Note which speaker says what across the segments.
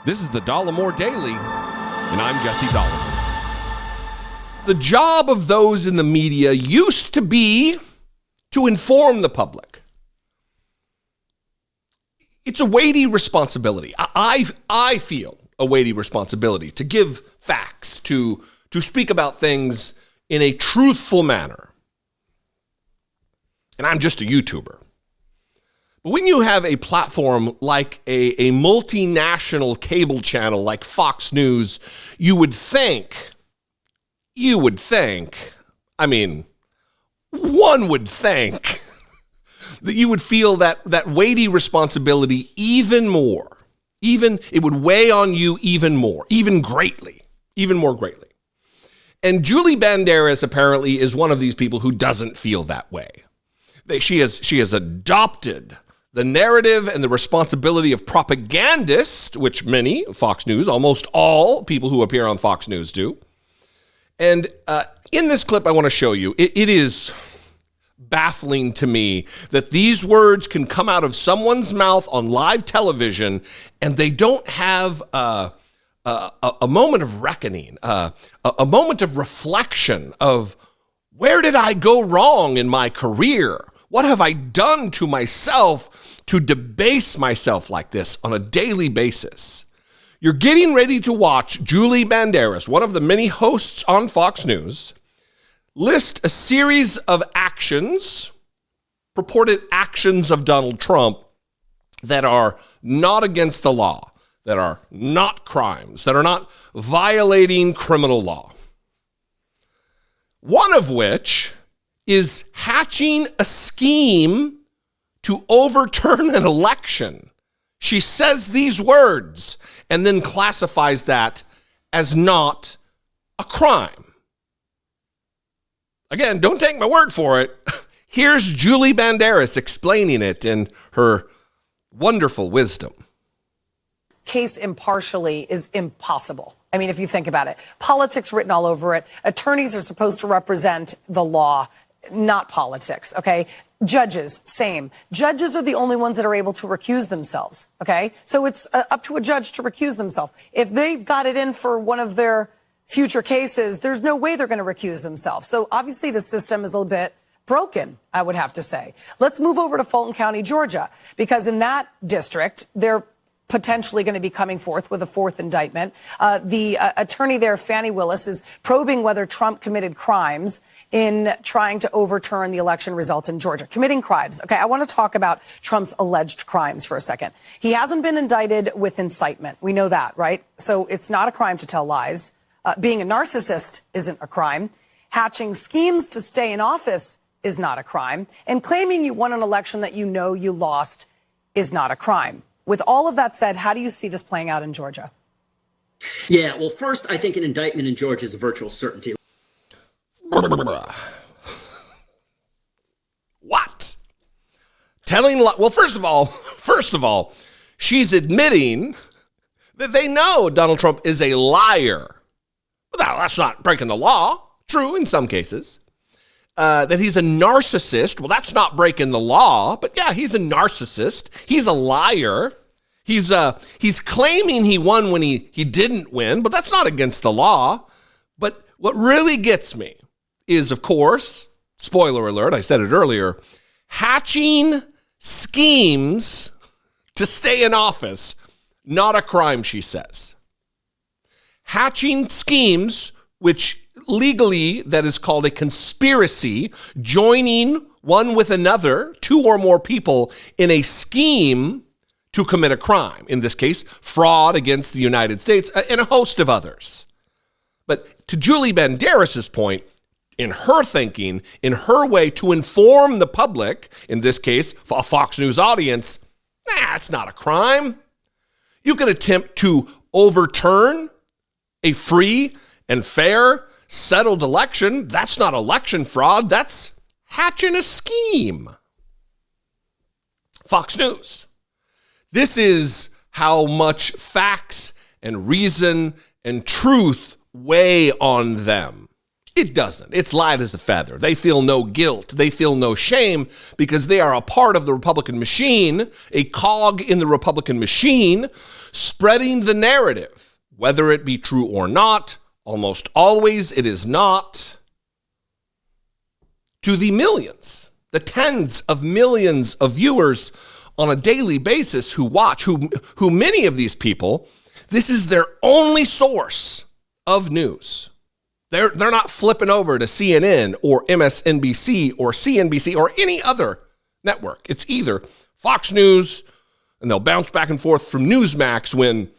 Speaker 1: This is the Dollemore Daily, and I'm Jesse Dollemore. The job of those in the media used to be to inform the public. It's a weighty responsibility. I feel a weighty responsibility to give facts, to speak about things in a truthful manner. And I'm just a YouTuber. But when you have a platform like a multinational cable channel like Fox News, you would think, one would think that you would feel that weighty responsibility even more. It would weigh on you even more, even more greatly. And Julie Banderas apparently is one of these people who doesn't feel that way. She has adopted the narrative and the responsibility of propagandist, which many, Fox News, almost all people who appear on Fox News do. And in this clip I want to show you, it is baffling to me that these words can come out of someone's mouth on live television and they don't have a moment of reckoning, a moment of reflection of where did I go wrong in my career? What have I done to myself to debase myself like this on a daily basis? You're getting ready to watch Julie Banderas, one of the many hosts on Fox News, list a series of actions, purported actions of Donald Trump that are not against the law, that are not crimes, that are not violating criminal law. One of which is hatching a scheme to overturn an election. She says these words and then classifies that as not a crime. Again, don't take my word for it. Here's Julie Banderas explaining it in her wonderful wisdom.
Speaker 2: Case impartially is impossible. I mean, if you think about it, politics written all over it. Attorneys are supposed to represent the law, not politics, okay? Judges, same. Judges are the only ones that are able to recuse themselves, okay? So it's up to a judge to recuse themselves. If they've got it in for one of their future cases, there's no way they're going to recuse themselves. So obviously the system is a little bit broken, I would have to say. Let's move over to Fulton County, Georgia, because in that district, they're potentially going to be coming forth with a fourth indictment. The attorney there, Fannie Willis, is probing whether Trump committed crimes in trying to overturn the election results in Georgia. Committing crimes. Okay, I want to talk about Trump's alleged crimes for a second. He hasn't been indicted with incitement. We know that, right? So it's not a crime to tell lies. Being a narcissist isn't a crime. Hatching schemes to stay in office is not a crime. And claiming you won an election that you know you lost is not a crime. With all of that said, how do you see this playing out in Georgia?
Speaker 3: Yeah, well, first, I think an indictment in Georgia is a virtual certainty.
Speaker 1: What? Well, first of all, she's admitting that they know Donald Trump is a liar. Well, that's not breaking the law. True, in some cases. That he's a narcissist. Well, that's not breaking the law, but yeah, he's a narcissist. He's a liar. He's claiming he won when he didn't win, but that's not against the law. But what really gets me is, of course, spoiler alert, I said it earlier, hatching schemes to stay in office, not a crime, she says. Hatching schemes, which legally, that is called a conspiracy, joining one with another, two or more people in a scheme to commit a crime. In this case, fraud against the United States and a host of others. But to Julie Banderas' point, in her thinking, in her way to inform the public, in this case, a Fox News audience, it's not a crime. You can attempt to overturn a free and fair settled election. That's not election fraud. That's hatching a scheme. Fox News. This is how much facts and reason and truth weigh on them. It doesn't. It's light as a feather. They feel no guilt. They feel no shame because they are a part of the Republican machine, a cog in the Republican machine spreading the narrative, whether it be true or not. Almost always it is not. To the millions, the tens of millions of viewers on a daily basis who watch, who many of these people, this is their only source of news. They're not flipping over to CNN or MSNBC or CNBC or any other network. It's either Fox News, and they'll bounce back and forth from Newsmax when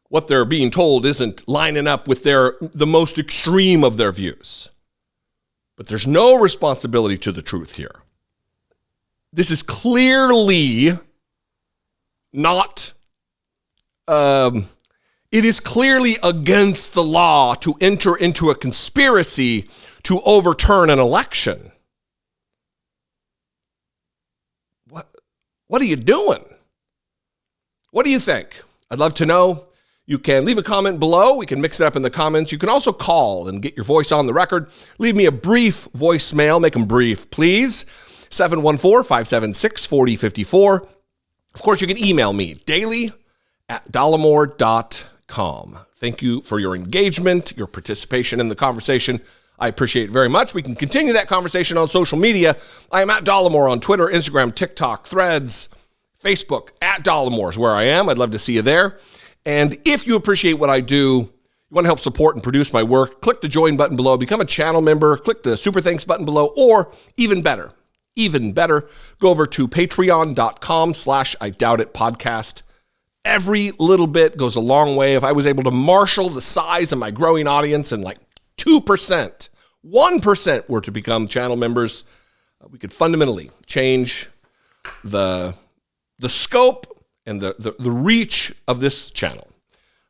Speaker 1: what they're being told isn't lining up with the most extreme of their views. But there's no responsibility to the truth here. This is clearly not, it is clearly against the law to enter into a conspiracy to overturn an election. What are you doing? What do you think? I'd love to know. You can leave a comment below. We can mix it up in the comments. You can also call and get your voice on the record. Leave me a brief voicemail. Make them brief, please. 714-576-4054. Of course, you can email me daily@dollemore.com. Thank you for your engagement, your participation in the conversation. I appreciate it very much. We can continue that conversation on social media. I am at Dollemore on Twitter, Instagram, TikTok, Threads, Facebook. At Dollemore is where I am. I'd love to see you there. And if you appreciate what I do, you want to help support and produce my work, click the join button below, become a channel member, click the super thanks button below, or even better, go over to patreon.com/IDoubtItPodcast. Every little bit goes a long way. If I was able to marshal the size of my growing audience and like 2%, 1% were to become channel members, we could fundamentally change the scope and the reach of this channel.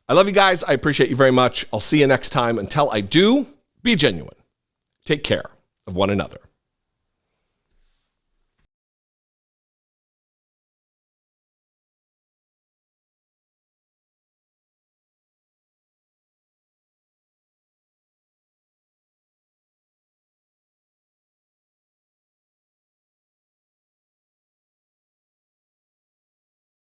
Speaker 1: I love you guys. I appreciate you very much. I'll see you next time. Until I do, be genuine. Take care of one another.